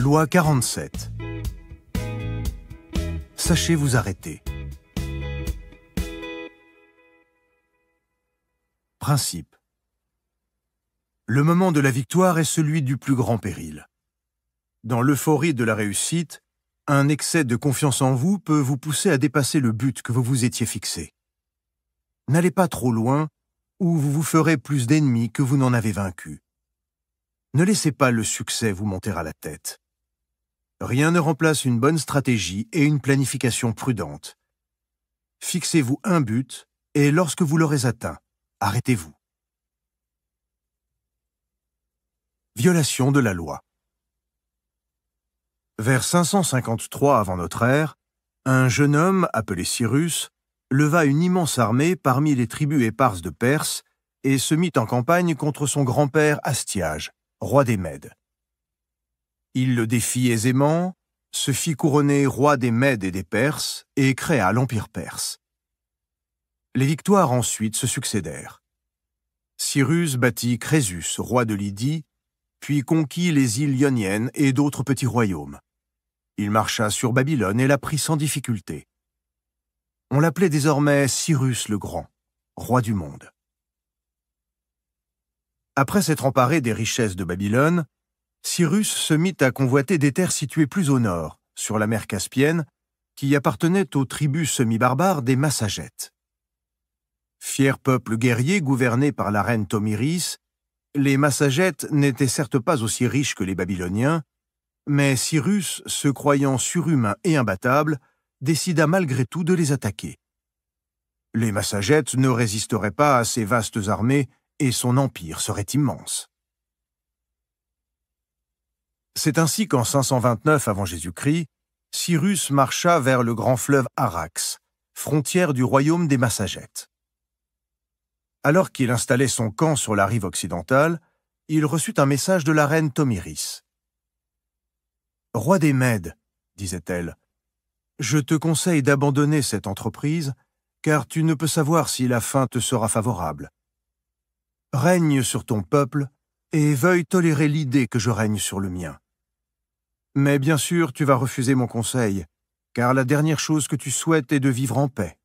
Loi 47. Sachez vous arrêter. Principe. Le moment de la victoire est celui du plus grand péril. Dans l'euphorie de la réussite, un excès de confiance en vous peut vous pousser à dépasser le but que vous vous étiez fixé. N'allez pas trop loin, ou vous vous ferez plus d'ennemis que vous n'en avez vaincu. Ne laissez pas le succès vous monter à la tête. Rien ne remplace une bonne stratégie et une planification prudente. Fixez-vous un but, et lorsque vous l'aurez atteint, arrêtez-vous. Violation de la loi. Vers 553 avant notre ère, un jeune homme appelé Cyrus leva une immense armée parmi les tribus éparses de Perse et se mit en campagne contre son grand-père Astiage, roi des Mèdes. Il le défit aisément, se fit couronner roi des Mèdes et des Perses et créa l'Empire perse. Les victoires ensuite se succédèrent. Cyrus bâtit Crésus, roi de Lydie, puis conquit les îles Ioniennes et d'autres petits royaumes. Il marcha sur Babylone et la prit sans difficulté. On l'appelait désormais Cyrus le Grand, roi du monde. Après s'être emparé des richesses de Babylone, Cyrus se mit à convoiter des terres situées plus au nord, sur la mer Caspienne, qui appartenaient aux tribus semi-barbares des Massagètes. Fier peuple guerrier gouverné par la reine Tomiris, les Massagètes n'étaient certes pas aussi riches que les Babyloniens, mais Cyrus, se croyant surhumain et imbattable, décida malgré tout de les attaquer. Les Massagètes ne résisteraient pas à ces vastes armées et son empire serait immense. C'est ainsi qu'en 529 avant Jésus-Christ, Cyrus marcha vers le grand fleuve Arax, frontière du royaume des Massagètes. Alors qu'il installait son camp sur la rive occidentale, il reçut un message de la reine Tomiris. « Roi des Mèdes, disait-elle, je te conseille d'abandonner cette entreprise, car tu ne peux savoir si la fin te sera favorable. Règne sur ton peuple et veuille tolérer l'idée que je règne sur le mien. Mais bien sûr, tu vas refuser mon conseil, car la dernière chose que tu souhaites est de vivre en paix. »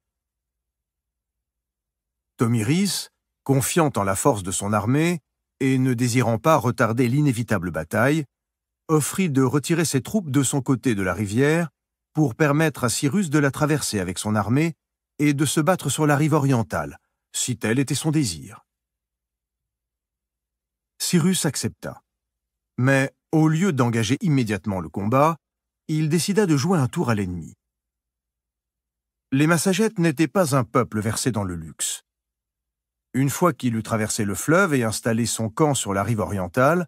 Tomiris, confiante en la force de son armée et ne désirant pas retarder l'inévitable bataille, offrit de retirer ses troupes de son côté de la rivière pour permettre à Cyrus de la traverser avec son armée et de se battre sur la rive orientale, si tel était son désir. Cyrus accepta. Mais, au lieu d'engager immédiatement le combat, il décida de jouer un tour à l'ennemi. Les Massagètes n'étaient pas un peuple versé dans le luxe. Une fois qu'il eut traversé le fleuve et installé son camp sur la rive orientale,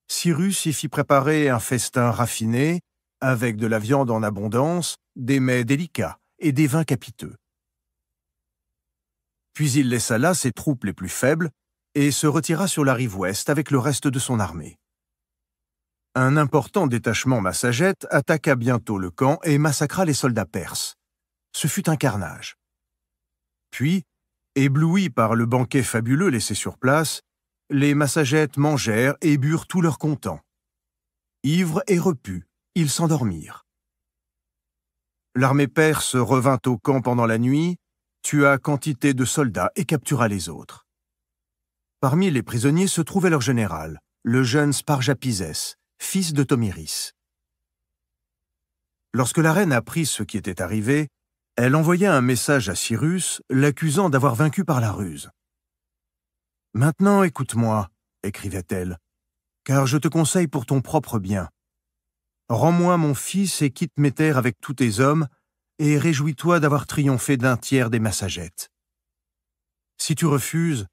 Cyrus y fit préparer un festin raffiné, avec de la viande en abondance, des mets délicats et des vins capiteux. Puis il laissa là ses troupes les plus faibles et se retira sur la rive ouest avec le reste de son armée. Un important détachement massagète attaqua bientôt le camp et massacra les soldats perses. Ce fut un carnage. Puis, éblouis par le banquet fabuleux laissé sur place, les Massagètes mangèrent et burent tout leur content. Ivres et repus, ils s'endormirent. L'armée perse revint au camp pendant la nuit, tua quantité de soldats et captura les autres. Parmi les prisonniers se trouvait leur général, le jeune Sparjapizès, fils de Tomiris. Lorsque la reine apprit ce qui était arrivé, elle envoya un message à Cyrus, l'accusant d'avoir vaincu par la ruse. « Maintenant, écoute-moi, » écrivait-elle, « car je te conseille pour ton propre bien. Rends-moi mon fils et quitte mes terres avec tous tes hommes, et réjouis-toi d'avoir triomphé d'un tiers des Massagètes. Si tu refuses,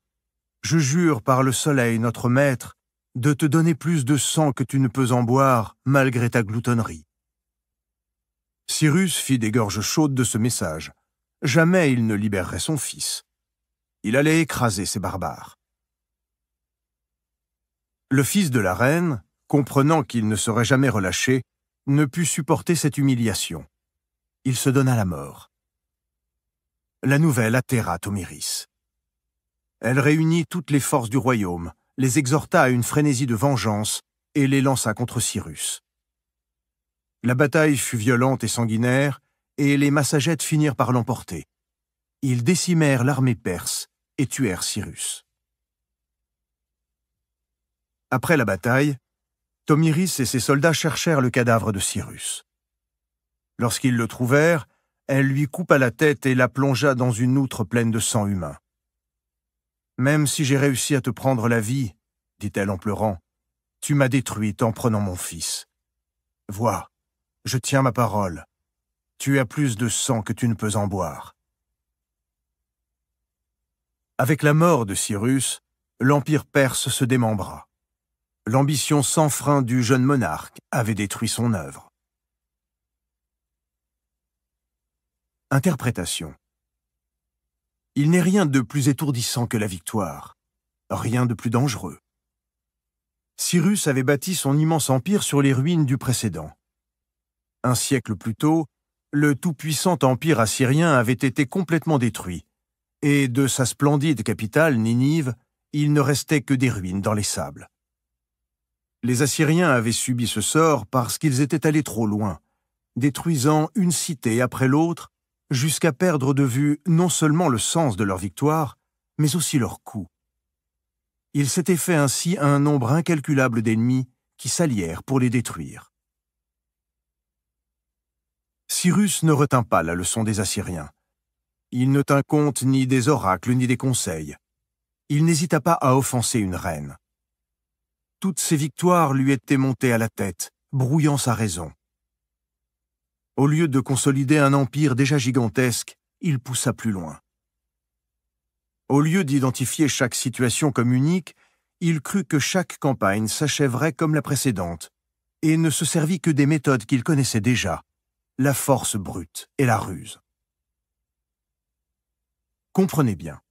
je jure par le soleil, notre maître, de te donner plus de sang que tu ne peux en boire, malgré ta gloutonnerie. » Cyrus fit des gorges chaudes de ce message. Jamais il ne libérerait son fils. Il allait écraser ces barbares. Le fils de la reine, comprenant qu'il ne serait jamais relâché, ne put supporter cette humiliation. Il se donna la mort. La nouvelle atterra Tomiris. Elle réunit toutes les forces du royaume, les exhorta à une frénésie de vengeance et les lança contre Cyrus. La bataille fut violente et sanguinaire, et les Massagètes finirent par l'emporter. Ils décimèrent l'armée perse et tuèrent Cyrus. Après la bataille, Tomiris et ses soldats cherchèrent le cadavre de Cyrus. Lorsqu'ils le trouvèrent, elle lui coupa la tête et la plongea dans une outre pleine de sang humain. « Même si j'ai réussi à te prendre la vie, dit-elle en pleurant, tu m'as détruite en prenant mon fils. Vois, je tiens ma parole. Tu as plus de sang que tu ne peux en boire. » Avec la mort de Cyrus, l'empire perse se démembra. L'ambition sans frein du jeune monarque avait détruit son œuvre. Interprétation. Il n'est rien de plus étourdissant que la victoire, rien de plus dangereux. Cyrus avait bâti son immense empire sur les ruines du précédent. Un siècle plus tôt, le tout-puissant empire assyrien avait été complètement détruit, et de sa splendide capitale, Ninive, il ne restait que des ruines dans les sables. Les Assyriens avaient subi ce sort parce qu'ils étaient allés trop loin, détruisant une cité après l'autre, jusqu'à perdre de vue non seulement le sens de leur victoire, mais aussi leur coût. Ils s'étaient fait ainsi un nombre incalculable d'ennemis qui s'allièrent pour les détruire. Cyrus ne retint pas la leçon des Assyriens. Il ne tint compte ni des oracles ni des conseils. Il n'hésita pas à offenser une reine. Toutes ses victoires lui étaient montées à la tête, brouillant sa raison. Au lieu de consolider un empire déjà gigantesque, il poussa plus loin. Au lieu d'identifier chaque situation comme unique, il crut que chaque campagne s'achèverait comme la précédente, et ne se servit que des méthodes qu'il connaissait déjà, la force brute et la ruse. Comprenez bien,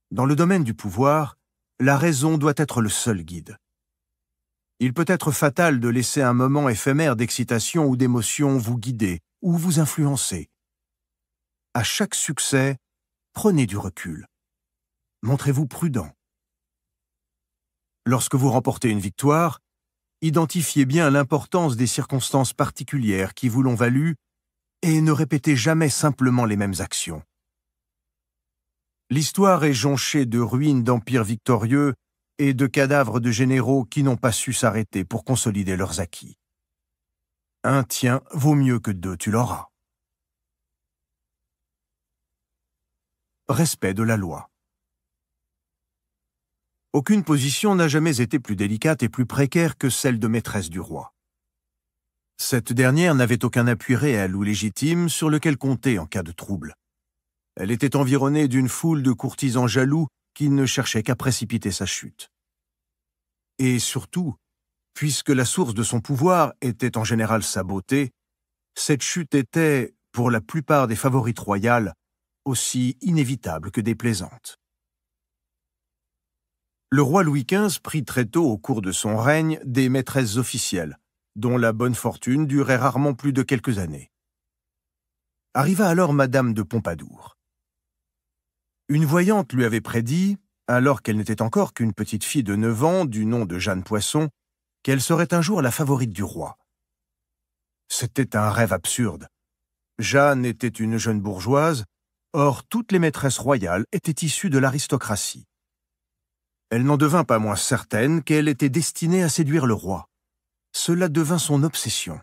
dans le domaine du pouvoir, la raison doit être le seul guide. Il peut être fatal de laisser un moment éphémère d'excitation ou d'émotion vous guider ou vous influencer. À chaque succès, prenez du recul. Montrez-vous prudent. Lorsque vous remportez une victoire, identifiez bien l'importance des circonstances particulières qui vous l'ont valu et ne répétez jamais simplement les mêmes actions. L'histoire est jonchée de ruines d'empires victorieux et de cadavres de généraux qui n'ont pas su s'arrêter pour consolider leurs acquis. Un tien vaut mieux que deux tu l'auras. Respect de la loi. Aucune position n'a jamais été plus délicate et plus précaire que celle de maîtresse du roi. Cette dernière n'avait aucun appui réel ou légitime sur lequel compter en cas de trouble. Elle était environnée d'une foule de courtisans jaloux qui ne cherchait qu'à précipiter sa chute. Et surtout, puisque la source de son pouvoir était en général sa beauté, cette chute était, pour la plupart des favorites royales, aussi inévitable que déplaisante. Le roi Louis XV prit très tôt au cours de son règne des maîtresses officielles, dont la bonne fortune durait rarement plus de quelques années. Arriva alors Madame de Pompadour. Une voyante lui avait prédit, alors qu'elle n'était encore qu'une petite fille de 9 ans du nom de Jeanne Poisson, qu'elle serait un jour la favorite du roi. C'était un rêve absurde. Jeanne était une jeune bourgeoise, or toutes les maîtresses royales étaient issues de l'aristocratie. Elle n'en devint pas moins certaine qu'elle était destinée à séduire le roi. Cela devint son obsession.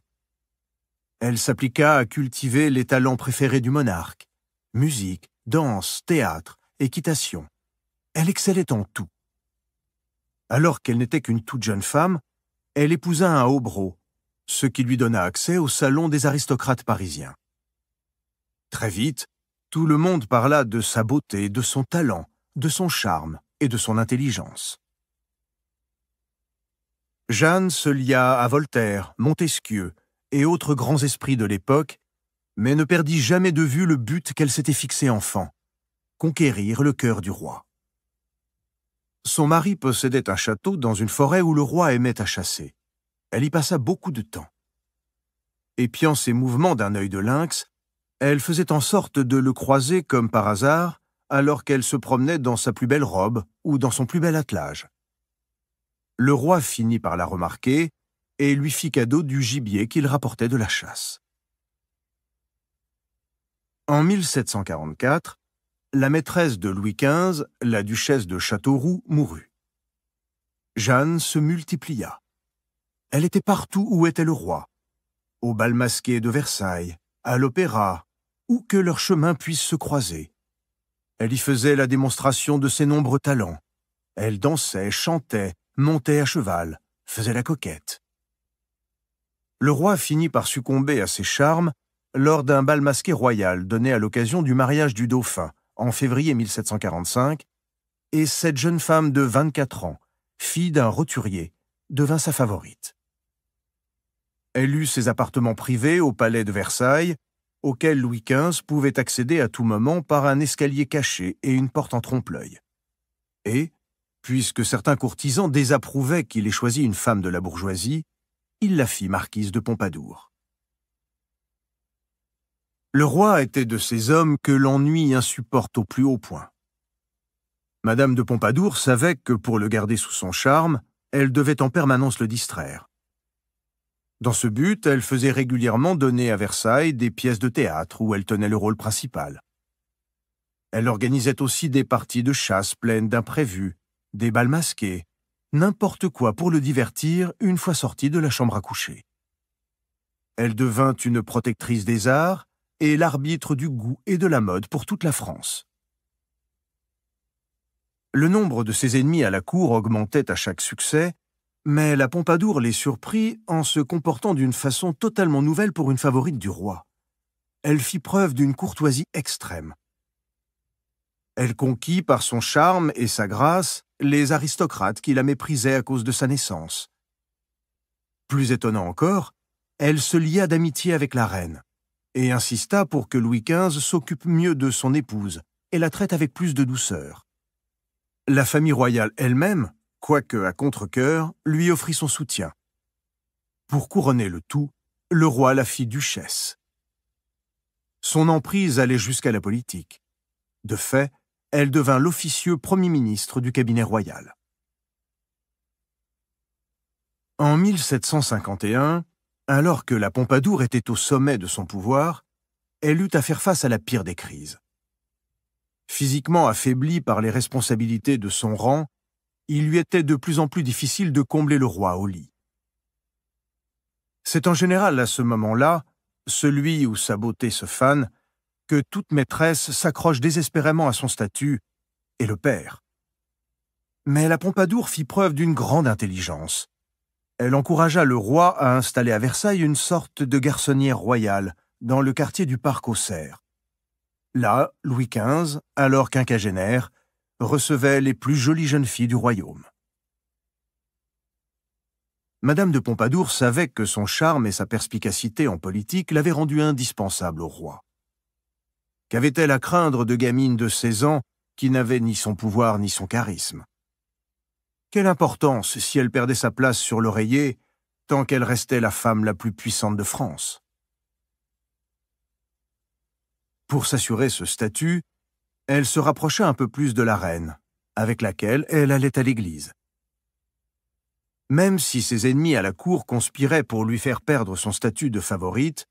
Elle s'appliqua à cultiver les talents préférés du monarque, musique, danse, théâtre, équitation. Elle excellait en tout. Alors qu'elle n'était qu'une toute jeune femme, elle épousa un hobereau, ce qui lui donna accès au salon des aristocrates parisiens. Très vite, tout le monde parla de sa beauté, de son talent, de son charme et de son intelligence. Jeanne se lia à Voltaire, Montesquieu et autres grands esprits de l'époque, mais ne perdit jamais de vue le but qu'elle s'était fixé enfant, conquérir le cœur du roi. Son mari possédait un château dans une forêt où le roi aimait à chasser. Elle y passa beaucoup de temps. Épiant ses mouvements d'un œil de lynx, elle faisait en sorte de le croiser comme par hasard, alors qu'elle se promenait dans sa plus belle robe ou dans son plus bel attelage. Le roi finit par la remarquer, et lui fit cadeau du gibier qu'il rapportait de la chasse. En 1744, la maîtresse de Louis XV, la duchesse de Châteauroux, mourut. Jeanne se multiplia. Elle était partout où était le roi, au bal masqué de Versailles, à l'opéra, où que leurs chemins puissent se croiser. Elle y faisait la démonstration de ses nombreux talents. Elle dansait, chantait, montait à cheval, faisait la coquette. Le roi finit par succomber à ses charmes lors d'un bal masqué royal donné à l'occasion du mariage du dauphin en février 1745, et cette jeune femme de 24 ans, fille d'un roturier, devint sa favorite. Elle eut ses appartements privés au palais de Versailles, auquel Louis XV pouvait accéder à tout moment par un escalier caché et une porte en trompe-l'œil. Et, puisque certains courtisans désapprouvaient qu'il ait choisi une femme de la bourgeoisie, il la fit marquise de Pompadour. Le roi était de ces hommes que l'ennui insupporte au plus haut point. Madame de Pompadour savait que pour le garder sous son charme, elle devait en permanence le distraire. Dans ce but, elle faisait régulièrement donner à Versailles des pièces de théâtre où elle tenait le rôle principal. Elle organisait aussi des parties de chasse pleines d'imprévus, des bals masqués, n'importe quoi pour le divertir une fois sorti de la chambre à coucher. Elle devint une protectrice des arts et l'arbitre du goût et de la mode pour toute la France. Le nombre de ses ennemis à la cour augmentait à chaque succès, mais la Pompadour les surprit en se comportant d'une façon totalement nouvelle pour une favorite du roi. Elle fit preuve d'une courtoisie extrême. Elle conquit par son charme et sa grâce les aristocrates qui la méprisaient à cause de sa naissance. Plus étonnant encore, elle se lia d'amitié avec la reine et insista pour que Louis XV s'occupe mieux de son épouse et la traite avec plus de douceur. La famille royale elle-même, quoique à contre-cœur, lui offrit son soutien. Pour couronner le tout, le roi la fit duchesse. Son emprise allait jusqu'à la politique. De fait, elle devint l'officieux premier ministre du cabinet royal. En 1751, alors que la Pompadour était au sommet de son pouvoir, elle eut à faire face à la pire des crises. Physiquement affaiblie par les responsabilités de son rang, il lui était de plus en plus difficile de combler le roi au lit. C'est en général à ce moment-là, celui où sa beauté se fane, que toute maîtresse s'accroche désespérément à son statut et le perd. Mais la Pompadour fit preuve d'une grande intelligence. Elle encouragea le roi à installer à Versailles une sorte de garçonnière royale dans le quartier du Parc aux Cerfs. Là, Louis XV, alors quinquagénaire, recevait les plus jolies jeunes filles du royaume. Madame de Pompadour savait que son charme et sa perspicacité en politique l'avaient rendue indispensable au roi. Qu'avait-elle à craindre de gamine de 16 ans qui n'avait ni son pouvoir ni son charisme? Quelle importance si elle perdait sa place sur l'oreiller tant qu'elle restait la femme la plus puissante de France? Pour s'assurer ce statut, elle se rapprocha un peu plus de la reine, avec laquelle elle allait à l'église. Même si ses ennemis à la cour conspiraient pour lui faire perdre son statut de favorite,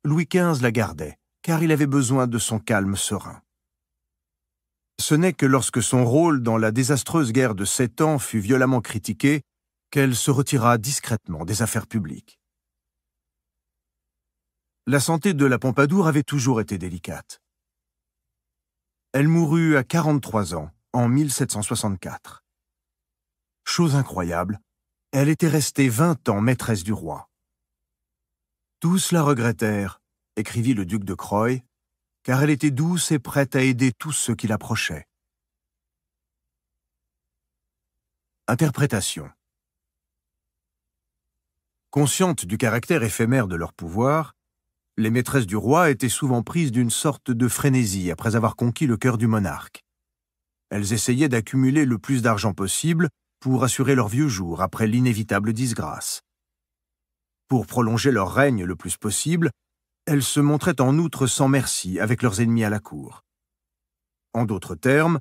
Louis XV la gardait, car il avait besoin de son calme serein. Ce n'est que lorsque son rôle dans la désastreuse guerre de 7 ans fut violemment critiqué qu'elle se retira discrètement des affaires publiques. La santé de la Pompadour avait toujours été délicate. Elle mourut à 43 ans, en 1764. Chose incroyable, elle était restée 20 ans maîtresse du roi. Tous la regrettèrent, écrivit le duc de Croÿ, car elle était douce et prête à aider tous ceux qui l'approchaient. Interprétation. Conscientes du caractère éphémère de leur pouvoir, les maîtresses du roi étaient souvent prises d'une sorte de frénésie après avoir conquis le cœur du monarque. Elles essayaient d'accumuler le plus d'argent possible pour assurer leurs vieux jours après l'inévitable disgrâce. Pour prolonger leur règne le plus possible, elles se montraient en outre sans merci avec leurs ennemis à la cour. En d'autres termes,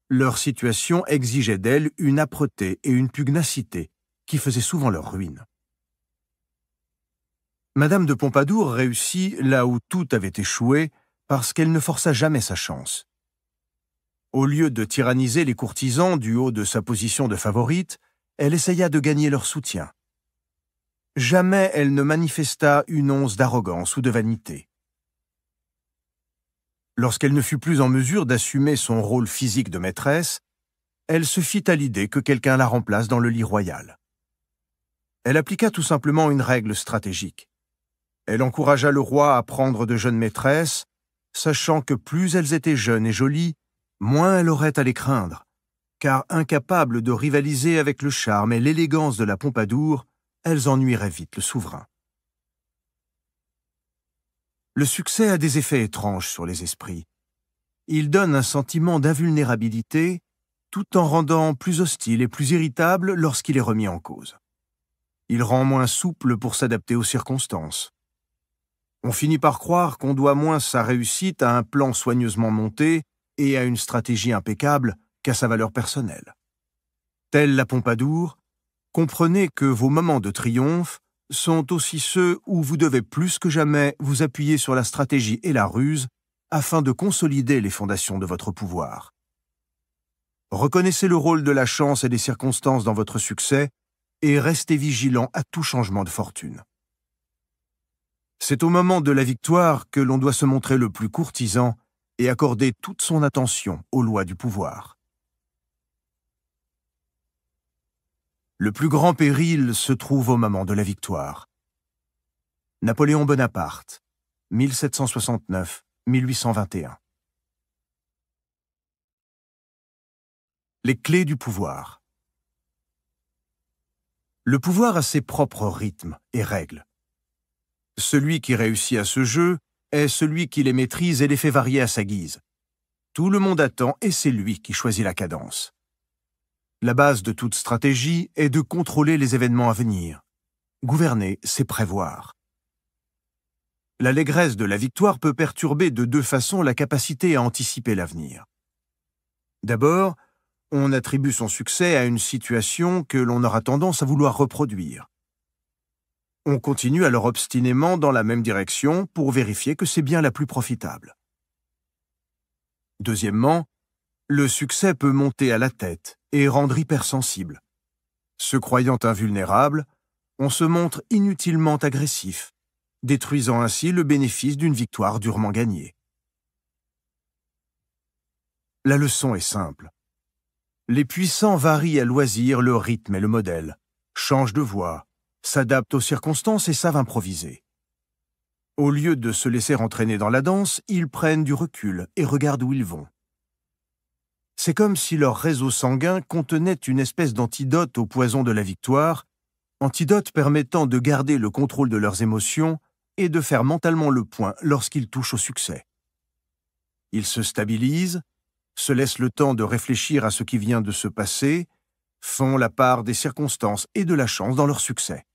leur situation exigeait d'elles une âpreté et une pugnacité qui faisaient souvent leur ruine. Madame de Pompadour réussit là où tout avait échoué parce qu'elle ne força jamais sa chance. Au lieu de tyranniser les courtisans du haut de sa position de favorite, elle essaya de gagner leur soutien. Jamais elle ne manifesta une once d'arrogance ou de vanité. Lorsqu'elle ne fut plus en mesure d'assumer son rôle physique de maîtresse, elle se fit à l'idée que quelqu'un la remplace dans le lit royal. Elle appliqua tout simplement une règle stratégique. Elle encouragea le roi à prendre de jeunes maîtresses, sachant que plus elles étaient jeunes et jolies, moins elle aurait à les craindre, car incapables de rivaliser avec le charme et l'élégance de la Pompadour, elles ennuieraient vite le souverain. Le succès a des effets étranges sur les esprits. Il donne un sentiment d'invulnérabilité, tout en rendant plus hostile et plus irritable lorsqu'il est remis en cause. Il rend moins souple pour s'adapter aux circonstances. On finit par croire qu'on doit moins sa réussite à un plan soigneusement monté et à une stratégie impeccable qu'à sa valeur personnelle. Telle la Pompadour, comprenez que vos moments de triomphe sont aussi ceux où vous devez plus que jamais vous appuyer sur la stratégie et la ruse afin de consolider les fondations de votre pouvoir. Reconnaissez le rôle de la chance et des circonstances dans votre succès et restez vigilant à tout changement de fortune. C'est au moment de la victoire que l'on doit se montrer le plus courtisan et accorder toute son attention aux lois du pouvoir. Le plus grand péril se trouve au moment de la victoire. Napoléon Bonaparte, 1769-1821. Les clés du pouvoir. Le pouvoir a ses propres rythmes et règles. Celui qui réussit à ce jeu est celui qui les maîtrise et les fait varier à sa guise. Tout le monde attend et c'est lui qui choisit la cadence. La base de toute stratégie est de contrôler les événements à venir. Gouverner, c'est prévoir. L'allégresse de la victoire peut perturber de deux façons la capacité à anticiper l'avenir. D'abord, on attribue son succès à une situation que l'on aura tendance à vouloir reproduire. On continue alors obstinément dans la même direction pour vérifier que c'est bien la plus profitable. Deuxièmement, le succès peut monter à la tête et rendre hypersensible. Se croyant invulnérable, on se montre inutilement agressif, détruisant ainsi le bénéfice d'une victoire durement gagnée. La leçon est simple. Les puissants varient à loisir le rythme et le modèle, changent de voix, s'adaptent aux circonstances et savent improviser. Au lieu de se laisser entraîner dans la danse, ils prennent du recul et regardent où ils vont. C'est comme si leur réseau sanguin contenait une espèce d'antidote au poison de la victoire, antidote permettant de garder le contrôle de leurs émotions et de faire mentalement le point lorsqu'ils touchent au succès. Ils se stabilisent, se laissent le temps de réfléchir à ce qui vient de se passer, font la part des circonstances et de la chance dans leur succès.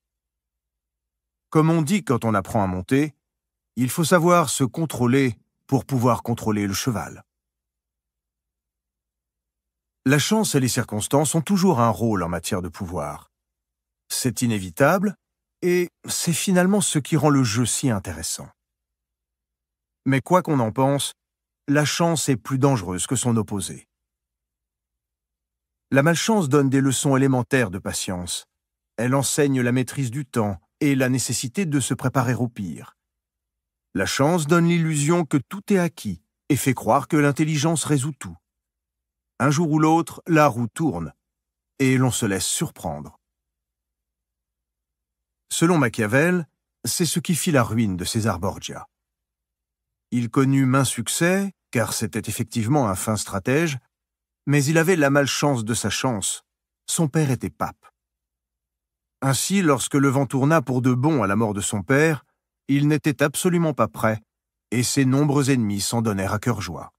Comme on dit quand on apprend à monter, il faut savoir se contrôler pour pouvoir contrôler le cheval. La chance et les circonstances ont toujours un rôle en matière de pouvoir. C'est inévitable et c'est finalement ce qui rend le jeu si intéressant. Mais quoi qu'on en pense, la chance est plus dangereuse que son opposé. La malchance donne des leçons élémentaires de patience. Elle enseigne la maîtrise du temps et la nécessité de se préparer au pire. La chance donne l'illusion que tout est acquis et fait croire que l'intelligence résout tout. Un jour ou l'autre, la roue tourne et l'on se laisse surprendre. Selon Machiavel, c'est ce qui fit la ruine de César Borgia. Il connut maints succès, car c'était effectivement un fin stratège, mais il avait la malchance de sa chance. Son père était pape. Ainsi, lorsque le vent tourna pour de bon à la mort de son père, il n'était absolument pas prêt, et ses nombreux ennemis s'en donnèrent à cœur joie.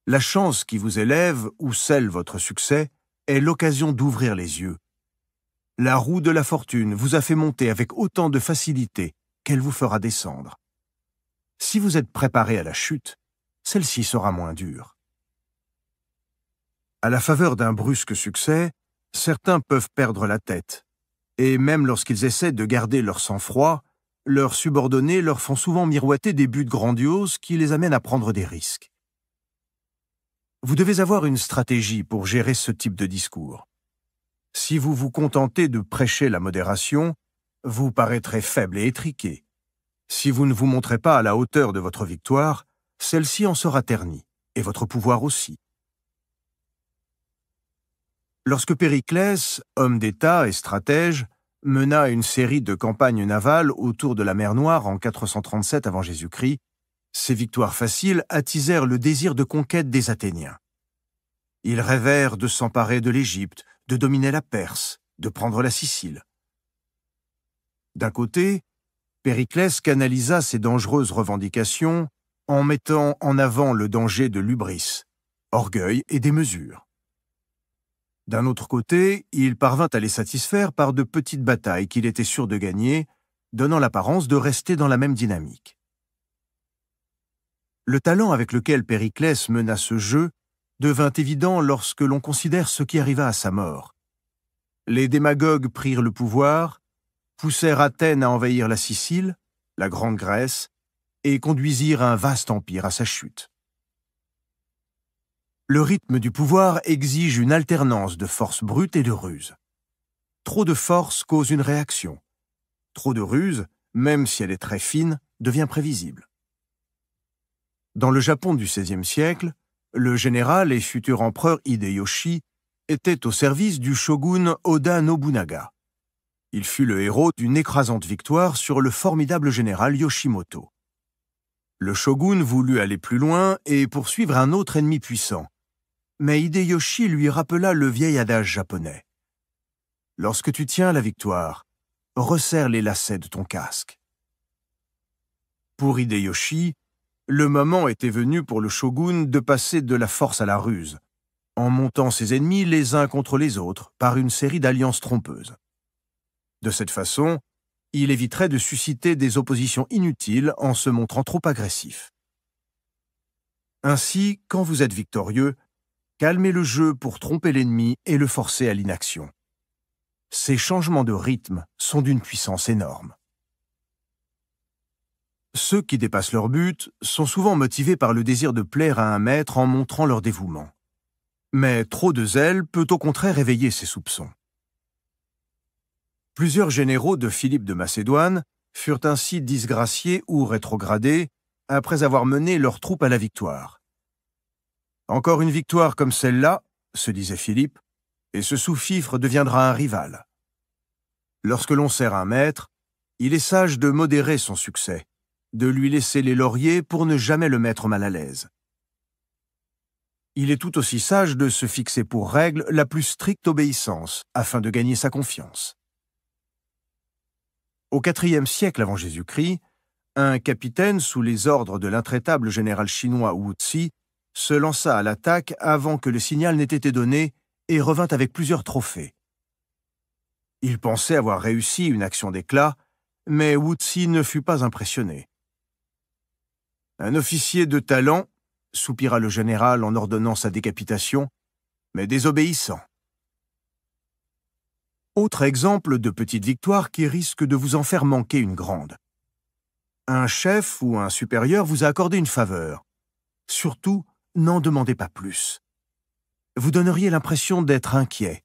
La chance qui vous élève ou scelle votre succès est l'occasion d'ouvrir les yeux. La roue de la fortune vous a fait monter avec autant de facilité qu'elle vous fera descendre. Si vous êtes préparé à la chute, celle-ci sera moins dure. À la faveur d'un brusque succès, certains peuvent perdre la tête, et même lorsqu'ils essaient de garder leur sang-froid, leurs subordonnés leur font souvent miroiter des buts grandioses qui les amènent à prendre des risques. Vous devez avoir une stratégie pour gérer ce type de discours. Si vous vous contentez de prêcher la modération, vous paraîtrez faible et étriqué. Si vous ne vous montrez pas à la hauteur de votre victoire, celle-ci en sera ternie, et votre pouvoir aussi. Lorsque Périclès, homme d'État et stratège, mena une série de campagnes navales autour de la mer Noire en 437 avant Jésus-Christ, ces victoires faciles attisèrent le désir de conquête des Athéniens. Ils rêvèrent de s'emparer de l'Égypte, de dominer la Perse, de prendre la Sicile. D'un côté, Périclès canalisa ces dangereuses revendications en mettant en avant le danger de l'hubris, orgueil et démesure. D'un autre côté, il parvint à les satisfaire par de petites batailles qu'il était sûr de gagner, donnant l'apparence de rester dans la même dynamique. Le talent avec lequel Périclès mena ce jeu devint évident lorsque l'on considère ce qui arriva à sa mort. Les démagogues prirent le pouvoir, poussèrent Athènes à envahir la Sicile, la Grande Grèce, et conduisirent un vaste empire à sa chute. Le rythme du pouvoir exige une alternance de force brute et de ruse. Trop de force cause une réaction. Trop de ruse, même si elle est très fine, devient prévisible. Dans le Japon du XVIe siècle, le général et futur empereur Hideyoshi était au service du shogun Oda Nobunaga. Il fut le héros d'une écrasante victoire sur le formidable général Yoshimoto. Le shogun voulut aller plus loin et poursuivre un autre ennemi puissant. Mais Hideyoshi lui rappela le vieil adage japonais. « Lorsque tu tiens la victoire, resserre les lacets de ton casque. » Pour Hideyoshi, le moment était venu pour le shogun de passer de la force à la ruse, en montant ses ennemis les uns contre les autres par une série d'alliances trompeuses. De cette façon, il éviterait de susciter des oppositions inutiles en se montrant trop agressif. Ainsi, quand vous êtes victorieux, calmez le jeu pour tromper l'ennemi et le forcer à l'inaction. Ces changements de rythme sont d'une puissance énorme. Ceux qui dépassent leur but sont souvent motivés par le désir de plaire à un maître en montrant leur dévouement. Mais trop de zèle peut au contraire éveiller ces soupçons. Plusieurs généraux de Philippe de Macédoine furent ainsi disgraciés ou rétrogradés après avoir mené leurs troupes à la victoire. Encore une victoire comme celle-là, se disait Philippe, et ce sous-fifre deviendra un rival. Lorsque l'on sert un maître, il est sage de modérer son succès, de lui laisser les lauriers pour ne jamais le mettre mal à l'aise. Il est tout aussi sage de se fixer pour règle la plus stricte obéissance afin de gagner sa confiance. Au IVe siècle avant Jésus-Christ, un capitaine sous les ordres de l'intraitable général chinois Wu Ci se lança à l'attaque avant que le signal n'ait été donné et revint avec plusieurs trophées. Il pensait avoir réussi une action d'éclat, mais Wu Ci ne fut pas impressionné. « Un officier de talent », soupira le général en ordonnant sa décapitation, « mais désobéissant. » Autre exemple de petite victoire qui risque de vous en faire manquer une grande. Un chef ou un supérieur vous a accordé une faveur. Surtout, n'en demandez pas plus. Vous donneriez l'impression d'être inquiet.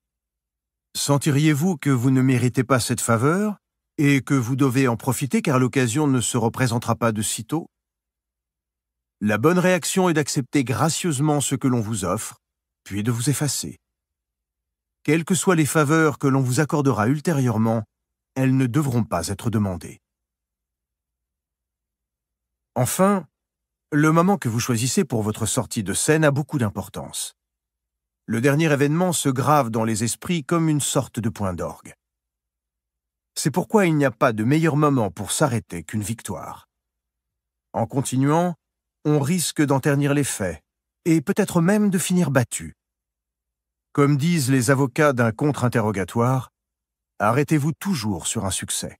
Sentiriez-vous que vous ne méritez pas cette faveur et que vous devez en profiter car l'occasion ne se représentera pas de sitôt? La bonne réaction est d'accepter gracieusement ce que l'on vous offre, puis de vous effacer. Quelles que soient les faveurs que l'on vous accordera ultérieurement, elles ne devront pas être demandées. Enfin, le moment que vous choisissez pour votre sortie de scène a beaucoup d'importance. Le dernier événement se grave dans les esprits comme une sorte de point d'orgue. C'est pourquoi il n'y a pas de meilleur moment pour s'arrêter qu'une victoire. En continuant, on risque d'en ternir les faits, et peut-être même de finir battu. Comme disent les avocats d'un contre-interrogatoire, arrêtez-vous toujours sur un succès.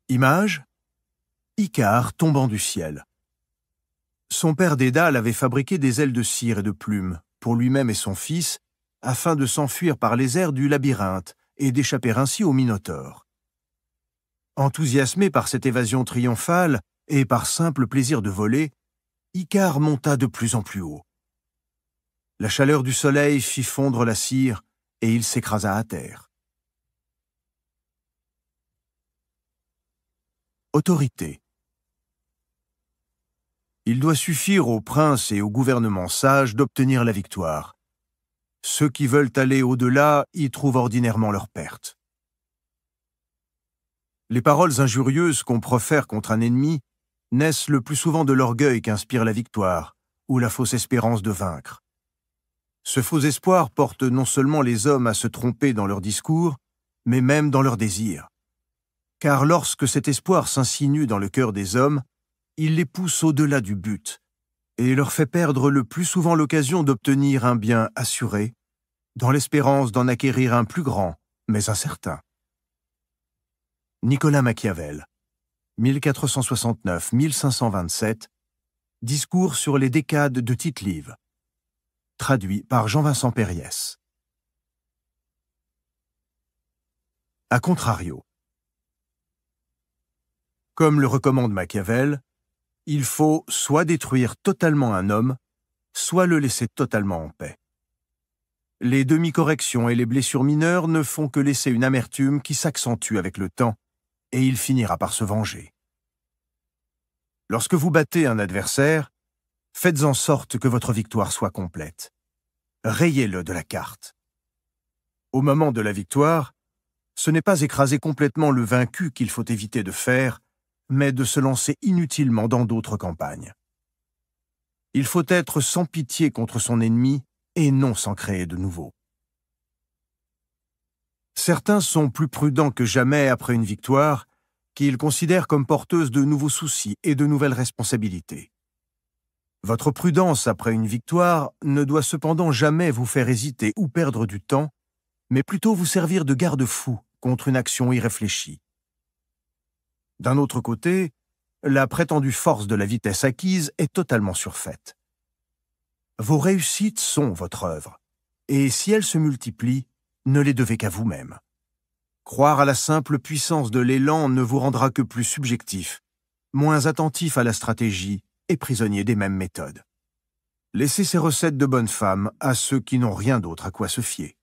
Image : Icare tombant du ciel. Son père Dédale avait fabriqué des ailes de cire et de plumes pour lui-même et son fils, afin de s'enfuir par les airs du labyrinthe et d'échapper ainsi au Minotaure. Enthousiasmé par cette évasion triomphale et par simple plaisir de voler, Icare monta de plus en plus haut. La chaleur du soleil fit fondre la cire et il s'écrasa à terre. Autorité. Il doit suffire aux princes et au gouvernement sage d'obtenir la victoire. Ceux qui veulent aller au-delà y trouvent ordinairement leur perte. Les paroles injurieuses qu'on profère contre un ennemi naissent le plus souvent de l'orgueil qu'inspire la victoire, ou la fausse espérance de vaincre. Ce faux espoir porte non seulement les hommes à se tromper dans leurs discours, mais même dans leurs désirs. Car lorsque cet espoir s'insinue dans le cœur des hommes, il les pousse au-delà du but, et leur fait perdre le plus souvent l'occasion d'obtenir un bien assuré, dans l'espérance d'en acquérir un plus grand, mais incertain. Nicolas Machiavel, 1469-1527, Discours sur les décades de Tite-Live, traduit par Jean-Vincent Périès. A contrario. Comme le recommande Machiavel, il faut soit détruire totalement un homme, soit le laisser totalement en paix. Les demi-corrections et les blessures mineures ne font que laisser une amertume qui s'accentue avec le temps, et il finira par se venger. Lorsque vous battez un adversaire, faites en sorte que votre victoire soit complète. Rayez-le de la carte. Au moment de la victoire, ce n'est pas écraser complètement le vaincu qu'il faut éviter de faire, mais de se lancer inutilement dans d'autres campagnes. Il faut être sans pitié contre son ennemi et non s'en créer de nouveau. Certains sont plus prudents que jamais après une victoire, qu'ils considèrent comme porteuse de nouveaux soucis et de nouvelles responsabilités. Votre prudence après une victoire ne doit cependant jamais vous faire hésiter ou perdre du temps, mais plutôt vous servir de garde-fou contre une action irréfléchie. D'un autre côté, la prétendue force de la vitesse acquise est totalement surfaite. Vos réussites sont votre œuvre, et si elles se multiplient, ne les devez qu'à vous-même. Croire à la simple puissance de l'élan ne vous rendra que plus subjectif, moins attentif à la stratégie et prisonnier des mêmes méthodes. Laissez ces recettes de bonne femme à ceux qui n'ont rien d'autre à quoi se fier.